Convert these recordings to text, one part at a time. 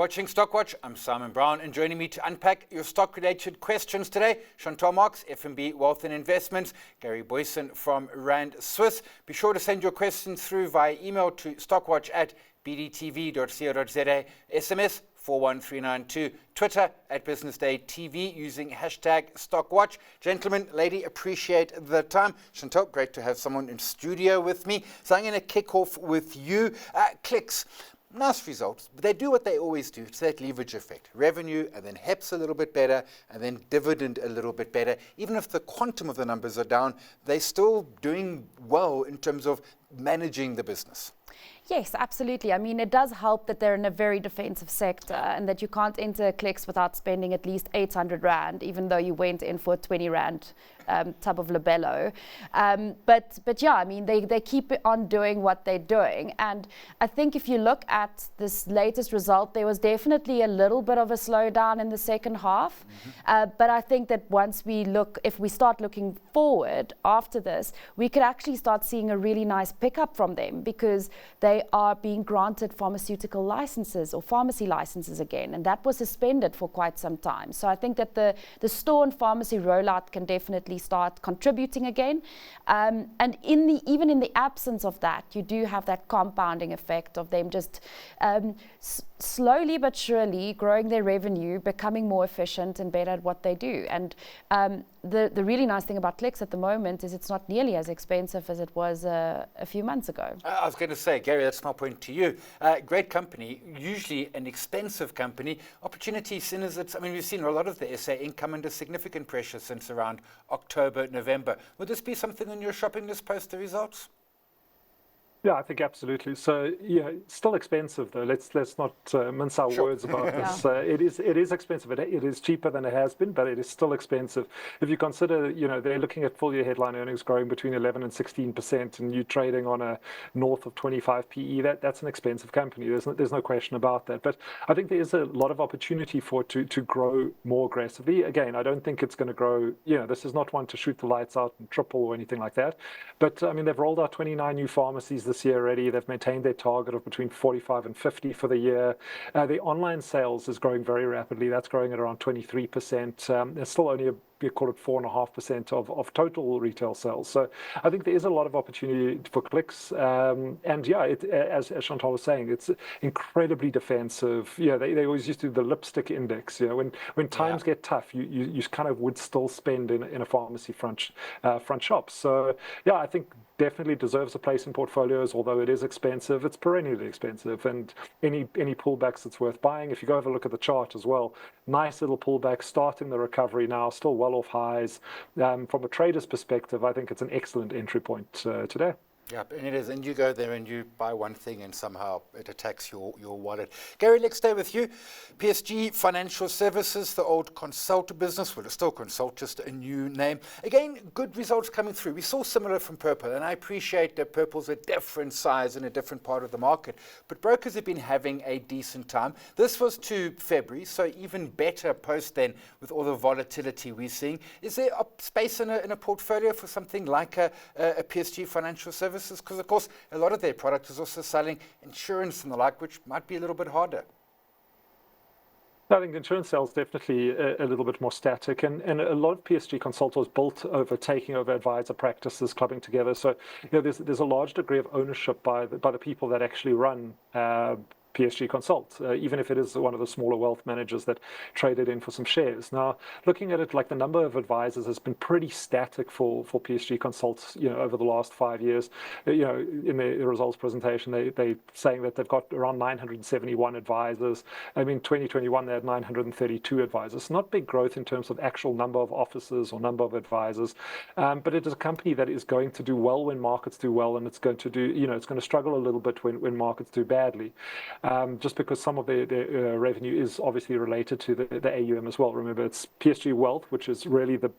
watching Stockwatch. I'm Simon Brown, and joining me to unpack your stock-related questions today, Chantal, Marx, FNB Wealth and Investments, Gary Booysen from Rand Swiss. Be sure to send your questions through via email to stockwatch@bdtv.co.za, SMS 41392, Twitter @BusinessDayTV using hashtag Stockwatch. Gentlemen, lady, appreciate the time. Chantal, great to have someone in studio with me. So I'm going to kick off with you. Clicks. Nice results, but they do what they always do. It's that leverage effect. Revenue, and then HEPS a little bit better, and then dividend a little bit better. Even if the quantum of the numbers are down, they're still doing well in terms of managing the business. Yes, absolutely. I mean, it does help that they're in a very defensive sector and that you can't enter Clicks without spending at least 800 Rand, even though you went in for a 20 Rand tub of labello. But yeah, I mean, they keep on doing what they're doing. And I think if you look at this latest result, there was definitely a little bit of a slowdown in the second half. But I think that if we start looking forward after this, we could actually start seeing a really nice pickup from them, because they are being granted pharmaceutical licenses or pharmacy licenses again, and that was suspended for quite some time. So I think that the store and pharmacy rollout can definitely start contributing again. And even in the absence of that, you do have that compounding effect of them just slowly but surely growing their revenue, becoming more efficient and better at what they do. And the really nice thing about Clicks at the moment is it's not nearly as expensive as it was a few months ago. I was going to say, Gary, that's my point to you. Great company, usually an expensive company. Opportunity seen as it's, I mean, we've seen a lot of the SA income under significant pressure since around October, November. Would this be something on your shopping list post the results? Yeah, I think absolutely. So yeah, it's still expensive though. Let's not mince our words about this. It is expensive. It is cheaper than it has been, but it is still expensive. If you consider, they're looking at full year headline earnings growing between 11 and 16%, and you're trading on a north of 25 PE. That's an expensive company. There's no question about that. But I think there is a lot of opportunity for it to grow more aggressively. Again, I don't think it's going to grow. This is not one to shoot the lights out and triple or anything like that. But I mean, they've rolled out 29 new pharmacies this year already. They've maintained their target of between 45 and 50 for the year. The online sales is growing very rapidly. That's growing at around 23%. There's still only call it 4.5% of total retail sales. So I think there is a lot of opportunity for Clicks. And yeah, as Chantal was saying, it's incredibly defensive. They always used to do the lipstick index. When times get tough, you kind of would still spend in a pharmacy front shop. So yeah, I think definitely deserves a place in portfolios, although it is expensive. It's perennially expensive, and any pullbacks it's worth buying. If you go have a look at the chart as well, nice little pullback starting the recovery now, still well off highs. From a trader's perspective, I think it's an excellent entry point today. Yeah, and it is. And you go there and you buy one thing and somehow it attacks your wallet. Gary, let's stay with you. PSG Financial Services, the old Consult business. Well, it's still Consult, just a new name. Again, good results coming through. We saw similar from Purple, and I appreciate that Purple's a different size in a different part of the market. But brokers have been having a decent time. This was to February, so even better post then with all the volatility we're seeing. Is there a space in a portfolio for something like a PSG Financial Services? Because, of course, a lot of their product is also selling insurance and the like, which might be a little bit harder. I think insurance sales definitely a little bit more static, and a lot of PSG Consult was built over taking over advisor practices, clubbing together. So there's a large degree of ownership by the people that actually run PSG Consult, even if it is one of the smaller wealth managers that traded in for some shares. Now, looking at it, like the number of advisors has been pretty static for PSG Consult, over the last 5 years. In the results presentation, they saying that they've got around 971 advisors. I mean, 2021 they had 932 advisors. Not big growth in terms of actual number of officers or number of advisors, but it is a company that is going to do well when markets do well, and it's going to do, it's going to struggle a little bit when markets do badly. Just because some of the revenue is obviously related to the AUM as well. Remember, it's PSG Wealth, which is really the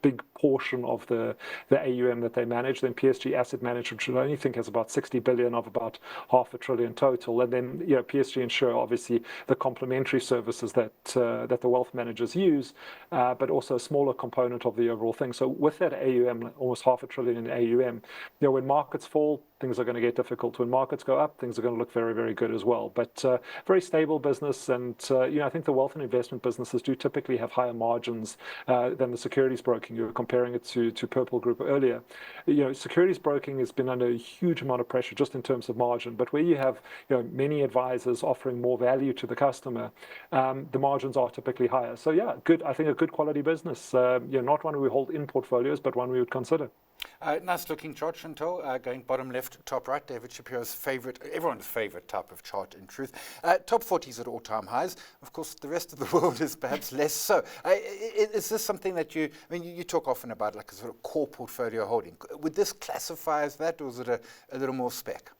big portion of the AUM that they manage. Then PSG Asset Management, which I only think has about 60 billion of about $500 billion total. And then PSG Insure, obviously the complementary services that the wealth managers use, but also a smaller component of the overall thing. So with that AUM, almost $500 billion in AUM, when markets fall, things are going to get difficult. When markets go up, things are going to look very, very good as well. But very stable business, and I think the wealth and investment businesses do typically have higher margins than the securities broking. You were comparing it to Purple Group earlier. Securities broking has been under a huge amount of pressure just in terms of margin. But where you have many advisors offering more value to the customer, the margins are typically higher. So yeah, good. I think a good quality business. Not one we hold in portfolios, but one we would consider. Nice looking chart, Chantal, going bottom left, top right. David Shapiro's favourite, everyone's favourite type of chart, in truth. Top 40s at all-time highs. Of course, the rest of the world is perhaps less so. Is this something that you talk often about, like a sort of core portfolio holding? Would this classify as that, or is it a little more spec?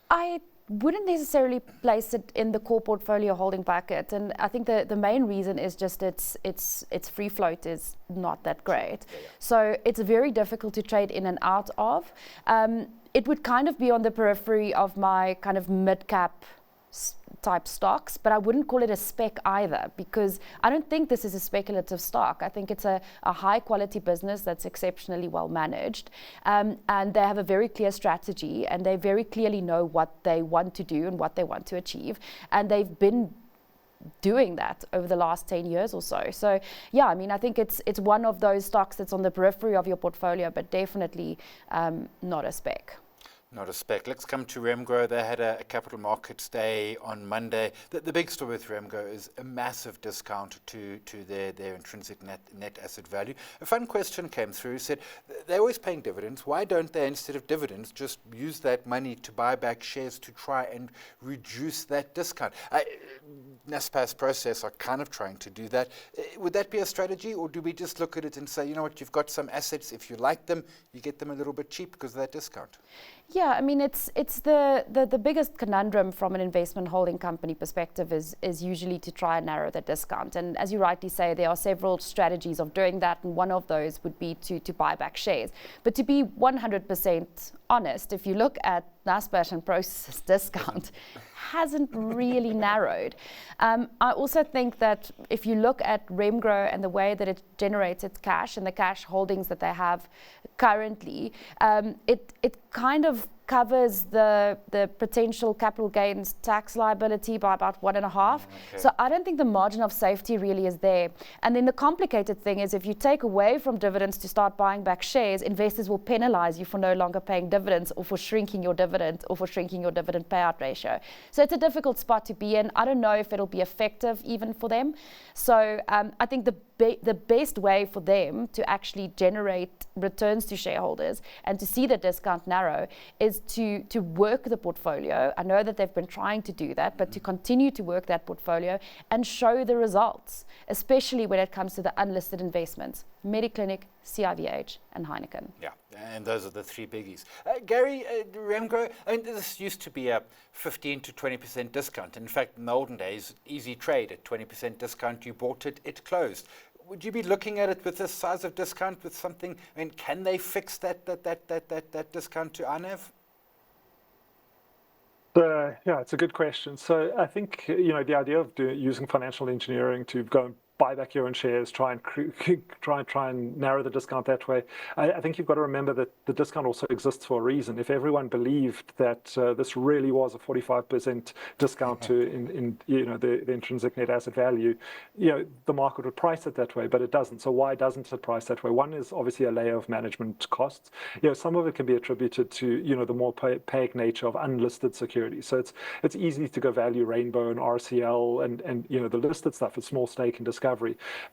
I wouldn't necessarily place it in the core portfolio holding bucket, and I think the main reason is just its free float is not that great. So it's very difficult to trade in and out of. It would kind of be on the periphery of my kind of mid-cap type stocks, but I wouldn't call it a spec either, because I don't think this is a speculative stock. I think it's a high quality business that's exceptionally well managed, and they have a very clear strategy, and they very clearly know what they want to do and what they want to achieve, and they've been doing that over the last 10 years or so. So yeah, I think it's one of those stocks that's on the periphery of your portfolio, but definitely not a spec. Not a spec. Let's come to Remgro. They had a capital markets day on Monday. The big story with Remgro is a massive discount to their intrinsic net asset value. A fun question came through, said they're always paying dividends. Why don't they, instead of dividends, just use that money to buy back shares to try and reduce that discount? Naspers process are kind of trying to do that. Would that be a strategy, or do we just look at it and say, you know what, you've got some assets, if you like them, you get them a little bit cheap because of that discount? Yeah, it's the biggest conundrum from an investment holding company perspective is usually to try and narrow the discount. And as you rightly say, there are several strategies of doing that, and one of those would be to buy back shares. But to be 100% honest, if you look at Naspers and Process's discount, hasn't really narrowed. I also think that if you look at Remgro and the way that it generates its cash and the cash holdings that they have currently, it kind of covers the potential capital gains tax liability by about 1.5. Okay. So I don't think the margin of safety really is there. And then the complicated thing is, if you take away from dividends to start buying back shares, investors will penalize you for no longer paying dividends, or for shrinking your dividend, or for shrinking your dividend payout ratio. So it's a difficult spot to be in. I don't know if it'll be effective even for them. So I think the best way for them to actually generate returns to shareholders and to see the discount narrow is to work the portfolio. I know that they've been trying to do that, but to continue to work that portfolio and show the results, especially when it comes to the unlisted investments: Mediclinic, CIVH, and Heineken. Yeah, and those are the three biggies. Gary, Remgro, this used to be a 15 to 20% discount. In fact, in the olden days, easy trade at 20% discount. You bought it, it closed. Would you be looking at it with this size of discount, with something? Can they fix that discount to INAV? Yeah, it's a good question. So I think the idea of using financial engineering to go and buy back your own shares, try and narrow the discount that way. I think you've got to remember that the discount also exists for a reason. If everyone believed that this really was a 45% discount to the intrinsic net asset value, the market would price it that way, but it doesn't. So why doesn't it price that way? One is obviously a layer of management costs. Some of it can be attributed to the more opaque nature of unlisted securities. So it's easy to go value Rainbow and RCL and the listed stuff. It's small stake in Discovery.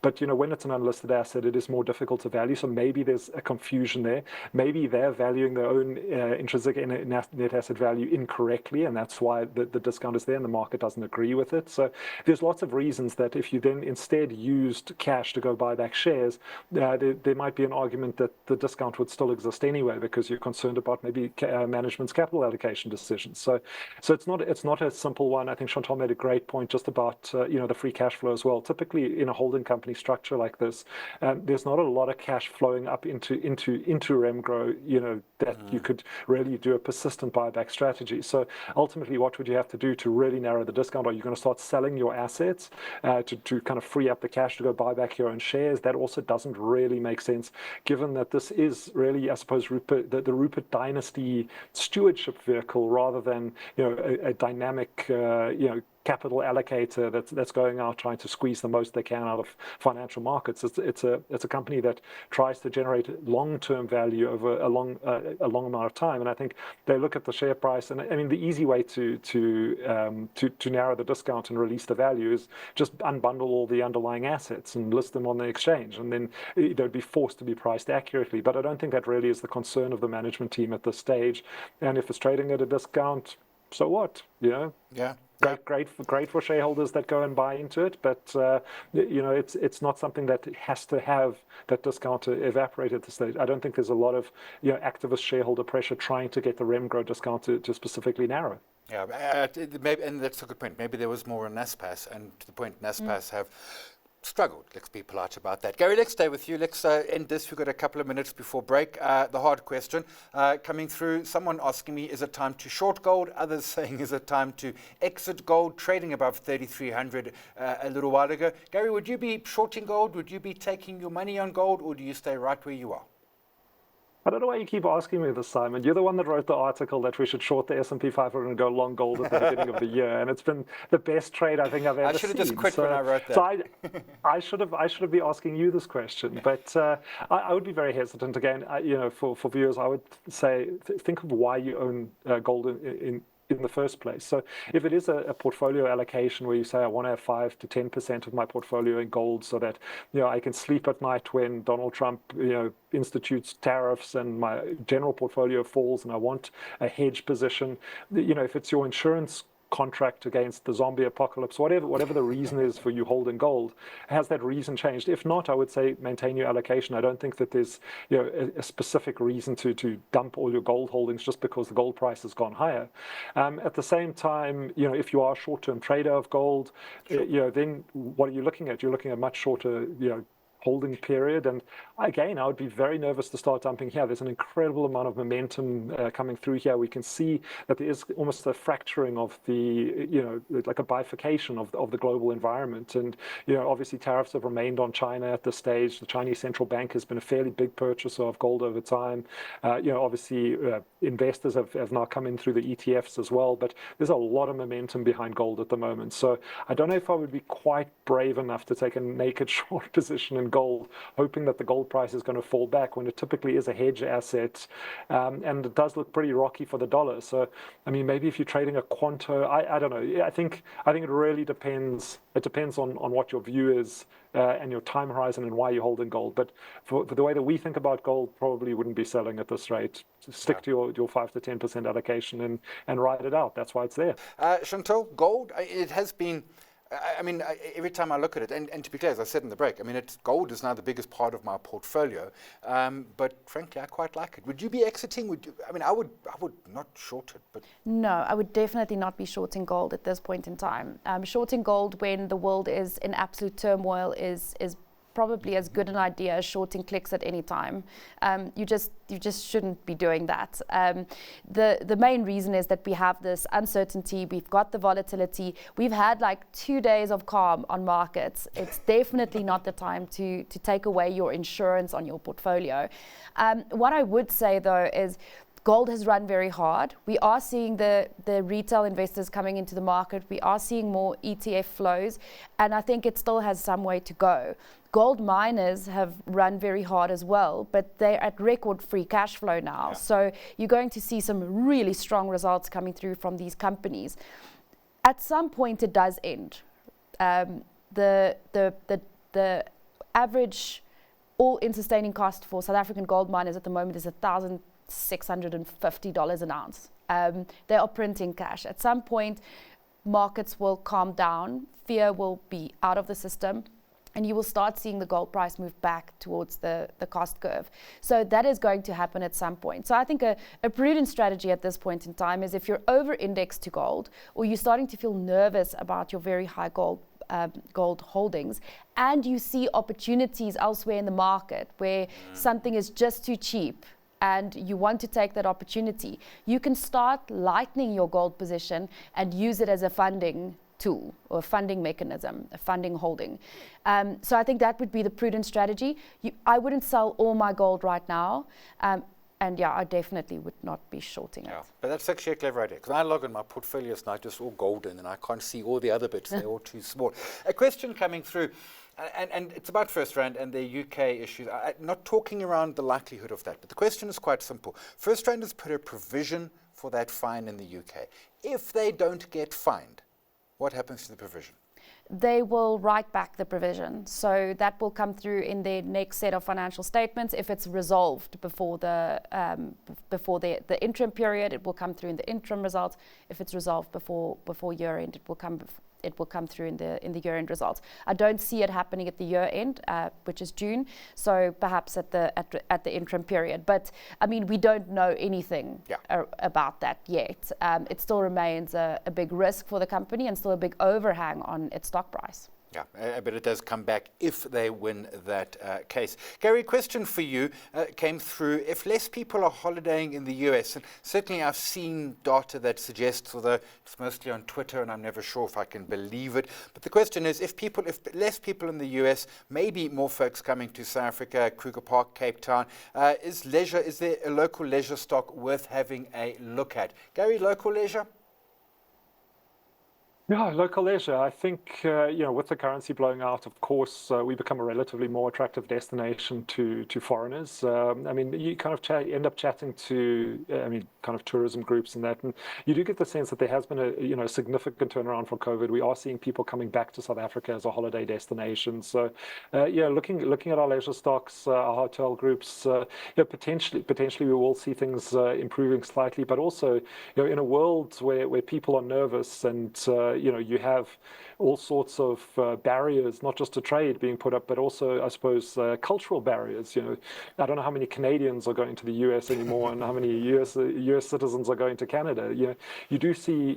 But when it's an unlisted asset, it is more difficult to value. So maybe there's a confusion there. Maybe they're valuing their own intrinsic net asset value incorrectly, and that's why the discount is there and the market doesn't agree with it. So there's lots of reasons that if you then instead used cash to go buy back shares, there might be an argument that the discount would still exist anyway, because you're concerned about maybe management's capital allocation decisions. So it's not a simple one. I think Chantal made a great point just about the free cash flow as well. Typically, in in a holding company structure like this, there's not a lot of cash flowing up into Remgro, that you could really do a persistent buyback strategy. So ultimately, what would you have to do to really narrow the discount? Are you going to start selling your assets to kind of free up the cash to go buy back your own shares? That also doesn't really make sense, given that this is really, I suppose, the Rupert dynasty stewardship vehicle rather than a dynamic capital allocator that's going out trying to squeeze the most they can out of financial markets. It's a company that tries to generate long-term value over a long amount of time, and I think they look at the share price, and I mean the easy way to narrow the discount and release the value is just unbundle all the underlying assets and list them on the exchange, and then they'd be forced to be priced accurately. But I don't think that really is the concern of the management team at this stage. And if it's trading at a discount, so what? Yeah. Great for shareholders that go and buy into it, but it's not something that has to have that discount to evaporate at this stage. I don't think there's a lot of activist shareholder pressure trying to get the Remgro discount to specifically narrow. Yeah, maybe, and that's a good point. Maybe there was more in Naspers, and to the point, Naspers have struggled. Let's be polite about that. Gary, let's stay with you. Let's end this. We've got a couple of minutes before break. The hard question coming through. Someone asking me, is it time to short gold? Others saying, is it time to exit gold? Trading above 3,300 a little while ago. Gary, would you be shorting gold? Would you be taking your money on gold? Or do you stay right where you are? I don't know why you keep asking me this, Simon. You're the one that wrote the article that we should short the S&P 500 and go long gold at the beginning of the year, and it's been the best trade I think I've ever seen. I should have just quit when I wrote that. So I should have been asking you this question, but I would be very hesitant again. For viewers, I would say think of why you own gold in the first place. So if it is a portfolio allocation where you say I want to have 5 to 10% of my portfolio in gold so that I can sleep at night when Donald Trump institutes tariffs and my general portfolio falls and I want a hedge position, if it's your insurance contract against the zombie apocalypse, whatever the reason is for you holding gold, has that reason changed? If not, I would say maintain your allocation. I don't think that there's a specific reason to dump all your gold holdings just because the gold price has gone higher. At the same time, if you are a short-term trader of gold, then what are you looking at? You're looking at much shorter, holding period. And again, I would be very nervous to start dumping here. There's an incredible amount of momentum coming through here. We can see that there is almost a fracturing of the, like a bifurcation of the global environment. And, obviously tariffs have remained on China at this stage. The Chinese central bank has been a fairly big purchaser of gold over time. Obviously investors have now come in through the ETFs as well, but there's a lot of momentum behind gold at the moment. So I don't know if I would be quite brave enough to take a naked short position in gold, hoping that the gold price is going to fall back when it typically is a hedge asset, and it does look pretty rocky for the dollar. So, I mean, maybe if you're trading a quanto, I don't know. I think it really depends. It depends on what your view is and your time horizon and why you're holding gold. But for the way that we think about gold, probably wouldn't be selling at this rate. Stick to your 5 to 10% allocation and ride it out. That's why it's there. Chantal, gold, it has been. I mean, every time I look at it, and to be clear, as I said in the break, I mean, gold is now the biggest part of my portfolio, but frankly, I quite like it. Would you be exiting? I would not short it, but... No, I would definitely not be shorting gold at this point in time. Shorting gold when the world is in absolute turmoil is probably as good an idea as shorting clicks at any time. You just shouldn't be doing that. The main reason is that we have this uncertainty, we've got the volatility, we've had like 2 days of calm on markets. It's definitely not the time to take away your insurance on your portfolio. What I would say though is gold has run very hard. We are seeing the retail investors coming into the market. We are seeing more ETF flows, and I think it still has some way to go. Gold miners have run very hard as well, but they're at record free cash flow now. Yeah. So you're going to see some really strong results coming through from these companies. At some point, it does end. The average all-in sustaining cost for South African gold miners at the moment is $1,650 an ounce. They are printing cash. At some point, markets will calm down, fear will be out of the system, and you will start seeing the gold price move back towards the cost curve. So that is going to happen at some point. So I think a prudent strategy at this point in time is if you're over-indexed to gold, or you're starting to feel nervous about your very high gold holdings, and you see opportunities elsewhere in the market where something is just too cheap and you want to take that opportunity, you can start lightening your gold position and use it as a funding tool or a funding mechanism, a funding holding. So I think that would be the prudent strategy. I wouldn't sell all my gold right now. And yeah, I definitely would not be shorting it. But that's actually a clever idea, because I log in my portfolios and I just all golden and I can't see all the other bits. They're all too small. A question coming through, and it's about FirstRand and their UK issues. I'm not talking around the likelihood of that, but the question is quite simple. FirstRand has put a provision for that fine in the UK. If they don't get fined, what happens to the provision? They will write back the provision. So that will come through in their next set of financial statements. If it's resolved before the interim period, it will come through in the interim results. If it's resolved before year end, it will come through in the year end results. I don't see it happening at the year end, which is June. So perhaps at the interim period. But I mean, we don't know anything about that yet. It still remains a big risk for the company and still a big overhang on its stock price. Yeah, but it does come back if they win that case. Gary, question for you came through. If less people are holidaying in the US, and certainly I've seen data that suggests, although it's mostly on Twitter and I'm never sure if I can believe it, but the question is, if less people in the US, maybe more folks coming to South Africa, Kruger Park, Cape Town, is there a local leisure stock worth having a look at? Gary, local leisure? Yeah, local leisure. I think, with the currency blowing out, of course, we become a relatively more attractive destination to foreigners. I mean, you kind of end up chatting to, kind of tourism groups and that, and you do get the sense that there has been a significant turnaround from COVID. We are seeing people coming back to South Africa as a holiday destination. So, looking at our leisure stocks, our hotel groups, potentially we will see things improving slightly, but also, in a world where people are nervous and you have all sorts of barriers, not just to trade being put up, but also, I suppose, cultural barriers. I don't know how many Canadians are going to the US anymore, and how many US citizens are going to Canada. You do see.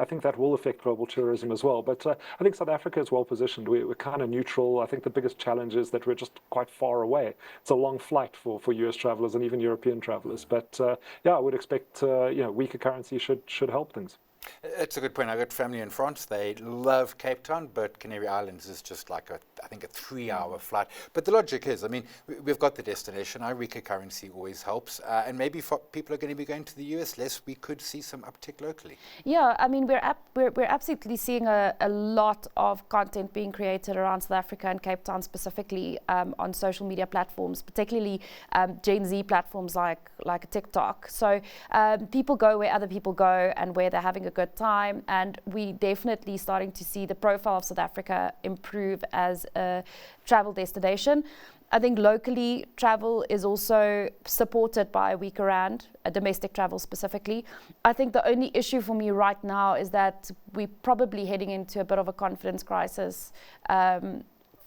I think that will affect global tourism as well. But I think South Africa is well positioned. We're kind of neutral. I think the biggest challenge is that we're just quite far away. It's a long flight for US travelers and even European travelers. But I would expect weaker currency should help things. That's a good point. I've got family in France. They love Cape Town, but Canary Islands is just like I think a 3-hour flight. But the logic is, we've got the destination. Our weaker currency always helps. And maybe if people are going to be going to the US less, we could see some uptick locally. Yeah, we're absolutely seeing a lot of content being created around South Africa and Cape Town specifically on social media platforms, particularly Gen Z platforms like TikTok. So people go where other people go and where they're having a good time, and we definitely starting to see the profile of South Africa improve as a travel destination. I think locally travel is also supported by a weaker rand, domestic travel specifically. I think the only issue for me right now is that we're probably heading into a bit of a confidence crisis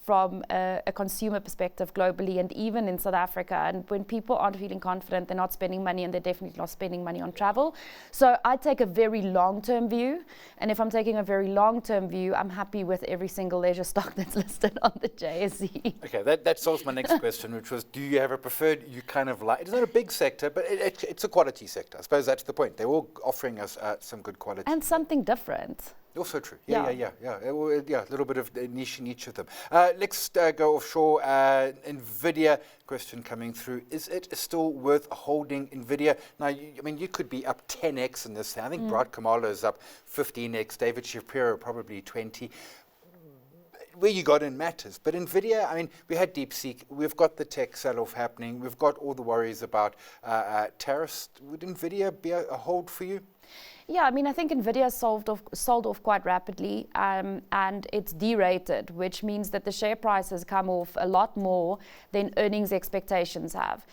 from a consumer perspective globally and even in South Africa. And when people aren't feeling confident, they're not spending money, and they're definitely not spending money on travel. So I take a very long-term view. And if I'm taking a very long-term view, I'm happy with every single leisure stock that's listed on the JSE. Okay, that solves my next question, which was, do you have a preferred, it's not a big sector, but it's a quality sector. I suppose that's the point. They're all offering us some good quality. And something different. Also true. Yeah. A little bit of niche in each of them. Let's go offshore. Nvidia, question coming through. Is it still worth holding Nvidia? Now, you could be up 10x in this thing. I think Brad Kamala is up 15x. David Shapiro probably 20. Where you got in matters. But Nvidia, we had DeepSeek. We've got the tech sell-off happening. We've got all the worries about tariffs. Would Nvidia be a hold for you? Yeah, I think Nvidia sold off quite rapidly, and it's derated, which means that the share price has come off a lot more than earnings expectations have.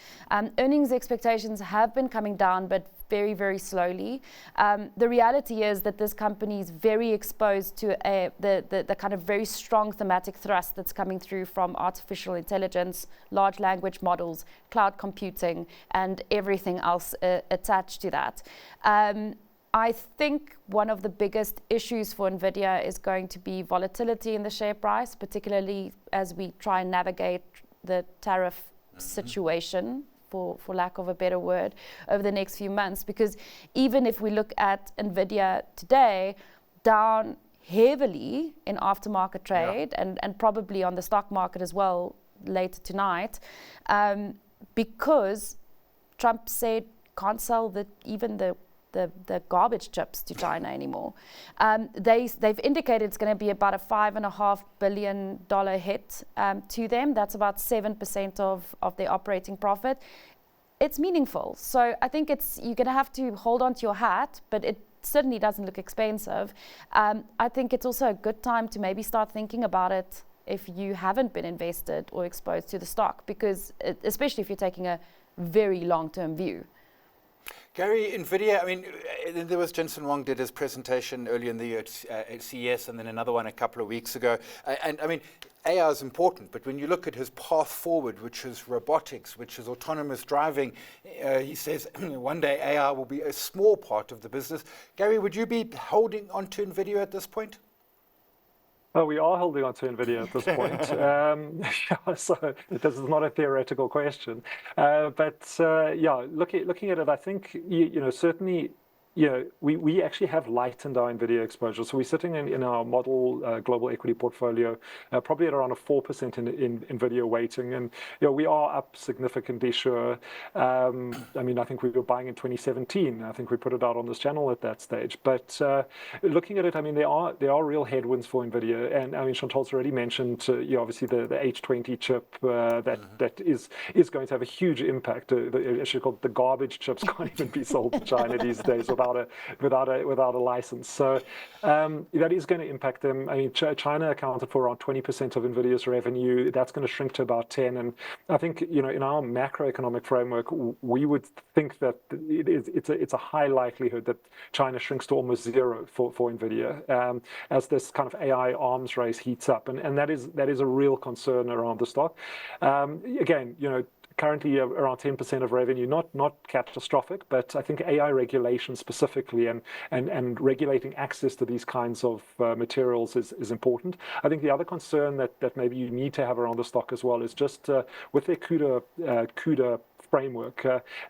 Earnings expectations have been coming down, but very, very slowly. The reality is that this company is very exposed to the kind of very strong thematic thrust that's coming through from artificial intelligence, large language models, cloud computing, and everything else attached to that. I think one of the biggest issues for Nvidia is going to be volatility in the share price, particularly as we try and navigate the tariff situation, for lack of a better word, over the next few months. Because even if we look at Nvidia today, down heavily in aftermarket trade and probably on the stock market as well later tonight, because Trump said can't sell even the garbage chips to China anymore. They've indicated it's going to be about a $5.5 billion hit to them. That's about 7% of their operating profit. It's meaningful. So I think you're going to have to hold on to your hat, but it certainly doesn't look expensive. I think it's also a good time to maybe start thinking about it if you haven't been invested or exposed to the stock, because especially if you're taking a very long-term view. Gary, Nvidia, I mean, there was Jensen Huang did his presentation earlier in the year at CES, and then another one a couple of weeks ago. And I mean, AI is important, but when you look at his path forward, which is robotics, which is autonomous driving, he says one day AI will be a small part of the business. Gary, would you be holding on to Nvidia at this point? Oh, we are holding on to Nvidia at this point. So this is not a theoretical question. Looking at it, I think, certainly, we actually have lightened our Nvidia exposure. So we're sitting in our model global equity portfolio, probably at around a 4% in Nvidia weighting. And, we are up significantly, sure. I mean, I think we were buying in 2017. I think we put it out on this channel at that stage. But looking at it, I mean, there are real headwinds for Nvidia. And I mean, Chantal's already mentioned, obviously the H20 chip that is going to have a huge impact. Actually called the garbage chips can't even be sold to China these days without a license. So that is going to impact them. I mean, China accounted for around 20% of Nvidia's revenue. That's going to shrink to about 10. And I think, in our macroeconomic framework, we would think that it's a high likelihood that China shrinks to almost zero for Nvidia as this kind of AI arms race heats up. And that is a real concern around the stock. Again, currently around 10% of revenue, not catastrophic, but I think AI regulation specifically and regulating access to these kinds of materials is important. I think the other concern that maybe you need to have around the stock as well is just with their CUDA framework,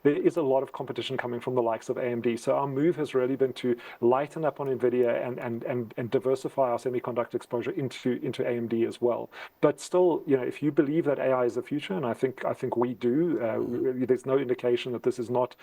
there is a lot of competition coming from the likes of AMD. So our move has really been to lighten up on Nvidia and diversify our semiconductor exposure into AMD as well. But still, if you believe that AI is the future, and I think we do, there's no indication that this is not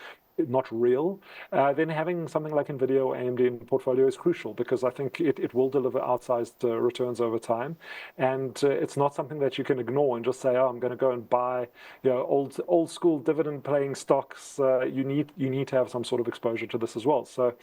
real, then having something like Nvidia or AMD in the portfolio is crucial, because I think it will deliver outsized returns over time. And it's not something that you can ignore and just say, oh, I'm going to go and buy old school dividend paying stocks. You need to have some sort of exposure to this as well. So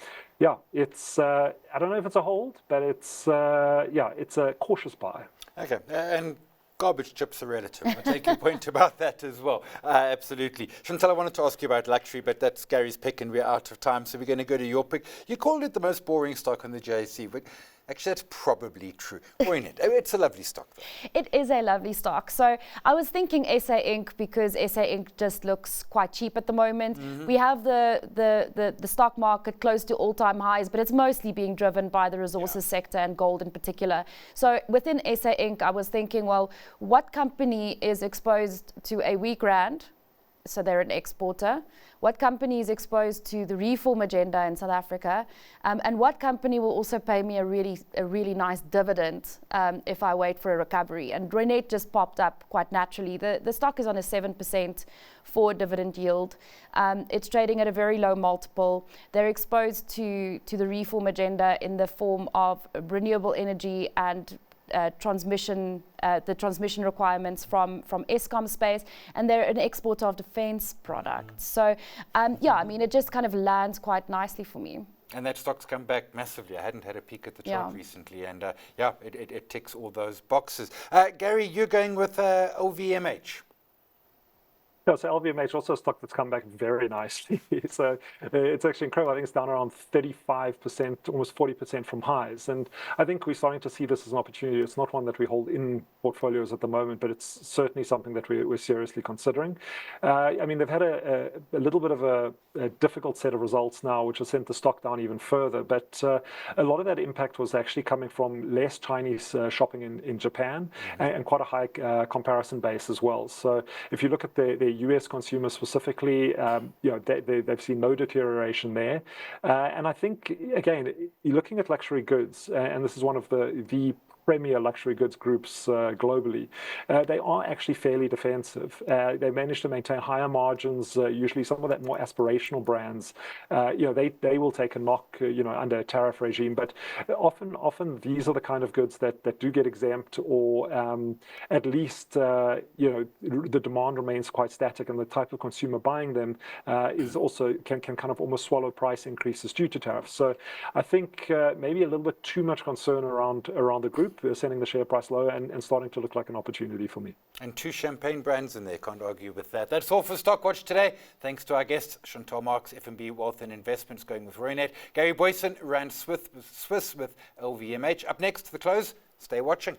it's I don't know if it's a hold, but it's a cautious buy. Okay, and garbage chips are relative. I take your point about that as well. Absolutely. Chantal, I wanted to ask you about luxury, but that's Gary's pick and we're out of time, so we're going to go to your pick. You called it the most boring stock on the JSE, but actually that's probably true. Or it? It's a lovely stock, though. It is a lovely stock. So I was thinking SA Inc. because SA Inc. just looks quite cheap at the moment. We have the stock market close to all-time highs, but it's mostly being driven by the resources sector and gold in particular. So within SA Inc., I was thinking, well, what company is exposed to a weak rand? So they're an exporter. What company is exposed to the reform agenda in South Africa? And what company will also pay me a really nice dividend if I wait for a recovery? And Renet just popped up quite naturally. The stock is on a 7% forward dividend yield. It's trading at a very low multiple. They're exposed to the reform agenda in the form of renewable energy and the transmission requirements from Eskom space, and they're an exporter of defense products. So, I mean, it just kind of lands quite nicely for me. And that stock's come back massively. I hadn't had a peek at the chart recently, and it ticks all those boxes. Gary, you're going with LVMH. Yeah, so LVMH also a stock that's come back very nicely. So it's actually incredible. I think it's down around 35%, almost 40% from highs. And I think we're starting to see this as an opportunity. It's not one that we hold in portfolios at the moment, but it's certainly something that we're seriously considering. I mean, they've had a little bit of a difficult set of results now, which has sent the stock down even further. But a lot of that impact was actually coming from less Chinese shopping in Japan and quite a high comparison base as well. So if you look at the US consumer specifically, they've seen no deterioration there. And I think, again, you're looking at luxury goods, and this is one of the premier luxury goods groups globally. They are actually fairly defensive. They manage to maintain higher margins. Usually, some of that more aspirational brands, they will take a knock, under a tariff regime. But often these are the kind of goods that do get exempt, or at least the demand remains quite static, and the type of consumer buying them is also can kind of almost swallow price increases due to tariffs. So I think maybe a little bit too much concern around the group. They're sending the share price low and starting to look like an opportunity for me. And 2 champagne brands in there, can't argue with that. That's all for Stockwatch today. Thanks to our guests, Chantal, Marx, FNB Wealth and Investments, going with Roynet. Gary Booysen, Rand Swiss with LVMH. Up next to the close, stay watching.